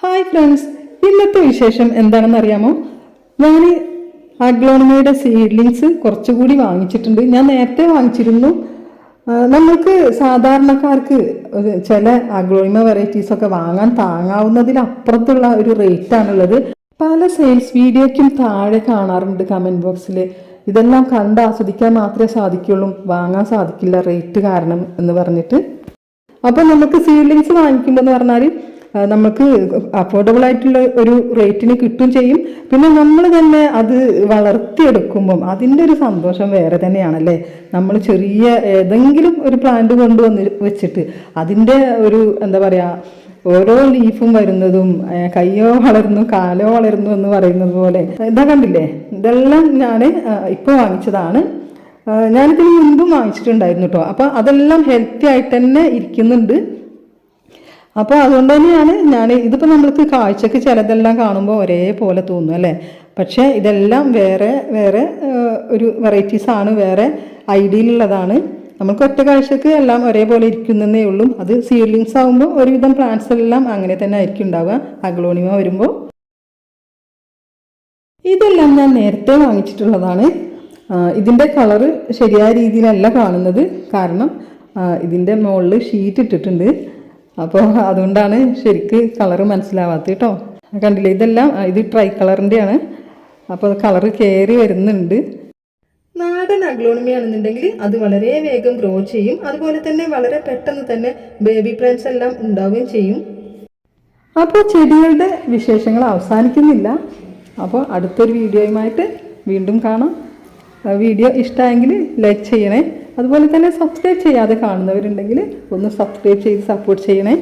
Hi friends, ഇന്നത്തെ വിശേഷം എന്താണെന്ന് അറിയാമോ? ഞാൻ അഗ്ലോണിമയുടെ സീഡ്ലിങ്സ് കുറച്ചുകൂടി വാങ്ങിച്ചിട്ടുണ്ട്. ഞാൻ നേരത്തെ വാങ്ങിച്ചിരുന്നു. നമ്മൾക്ക് സാധാരണക്കാർക്ക് ചില അഗ്ലോണിമ വെറൈറ്റീസൊക്കെ വാങ്ങാൻ താങ്ങാവുന്നതിലപ്പുറത്തുള്ള ഒരു റേറ്റാണുള്ളത്. പല സെയിൽസ് വീഡിയോയ്ക്കും താഴെ കാണാറുണ്ട് കമൻറ്റ് ബോക്സിൽ, ഇതെല്ലാം കണ്ട് ആസ്വദിക്കാൻ മാത്രമേ സാധിക്കുള്ളൂ, വാങ്ങാൻ സാധിക്കില്ല റേറ്റ് കാരണം എന്ന് പറഞ്ഞിട്ട്. അപ്പോൾ നമുക്ക് സീഡ്ലിങ്സ് വാങ്ങിക്കുമ്പോൾ എന്ന് പറഞ്ഞാൽ നമുക്ക് അഫോർഡബിൾ ആയിട്ടുള്ള ഒരു റേറ്റിന് കിട്ടും ചെയ്യും. പിന്നെ നമ്മൾ തന്നെ അത് വളർത്തിയെടുക്കുമ്പം അതിൻ്റെ ഒരു സന്തോഷം വേറെ തന്നെയാണല്ലേ. നമ്മൾ ചെറിയ ഏതെങ്കിലും ഒരു പ്ലാന്റ് കൊണ്ടുവന്ന് വെച്ചിട്ട് അതിൻ്റെ ഒരു എന്താ പറയുക, ഓരോ ലീഫും വരുന്നതും കയ്യോ വളരുന്നു കാലോ വളരുന്നു എന്ന് പറയുന്നത് പോലെ ഇതാ കണ്ടില്ലേ. ഇതെല്ലാം ഞാൻ ഇപ്പോൾ വാങ്ങിച്ചതാണ്. ഞാനിതിന് മുൻപും വാങ്ങിച്ചിട്ടുണ്ടായിരുന്നു കേട്ടോ. അപ്പോൾ അതെല്ലാം ഹെൽത്തി ആയിട്ട് തന്നെ ഇരിക്കുന്നുണ്ട്. അപ്പോൾ അതുകൊണ്ട് തന്നെയാണ് ഇതിപ്പോൾ നമ്മൾക്ക് കാഴ്ചക്ക് ചിലതെല്ലാം കാണുമ്പോൾ ഒരേപോലെ തോന്നും അല്ലേ. പക്ഷേ ഇതെല്ലാം വേറെ വേറെ ഒരു വെറൈറ്റീസാണ്, വേറെ ഐഡിയയിലുള്ളതാണ്. നമുക്ക് ഒറ്റ കാഴ്ചക്ക് എല്ലാം ഒരേപോലെ ഇരിക്കുന്നതേ ഉള്ളൂ. അത് സീഡ്ലിങ്സ് ആകുമ്പോൾ ഒരുവിധം പ്ലാന്റ്സ് എല്ലാം അങ്ങനെ തന്നെ ആയിരിക്കും ഉണ്ടാവുക അഗ്ലോണിമ വരുമ്പോൾ. ഇതെല്ലാം ഞാൻ നേരത്തെ വാങ്ങിച്ചിട്ടുള്ളതാണ്. ഇതിൻ്റെ കളറ് ശരിയായ രീതിയിലല്ല കാണുന്നത്, കാരണം ഇതിൻ്റെ മുകളിൽ ഷീറ്റ് ഇട്ടിട്ടുണ്ട്. അപ്പോൾ അതുകൊണ്ടാണ് ശരിക്ക് കളറ് മനസ്സിലാവാത്തത് കേട്ടോ. കണ്ടില്ലേ, ഇത് ട്രൈ കളറിൻ്റെയാണ്. അപ്പോൾ കളറ് കയറി വരുന്നുണ്ട്. നാടൻ അഗ്ലോണിമയാണെന്നുണ്ടെങ്കിൽ അത് വളരെ വേഗം ഗ്രോ ചെയ്യും. അതുപോലെ തന്നെ വളരെ പെട്ടെന്ന് തന്നെ ബേബി പ്ലാന്റ്സ് എല്ലാം ഉണ്ടാവുകയും ചെയ്യും. അപ്പോൾ ചെടികളുടെ വിശേഷങ്ങൾ അവസാനിക്കുന്നില്ല. അപ്പോൾ അടുത്തൊരു വീഡിയോയുമായിട്ട് വീണ്ടും കാണാം. വീഡിയോ ഇഷ്ടമായെങ്കിൽ ലൈക്ക് ചെയ്യണേ. അതുപോലെ തന്നെ സബ്സ്ക്രൈബ് ചെയ്യാതെ കാണുന്നവരുണ്ടെങ്കിൽ ഒന്ന് സബ്സ്ക്രൈബ് ചെയ്ത് സപ്പോർട്ട് ചെയ്യണേ.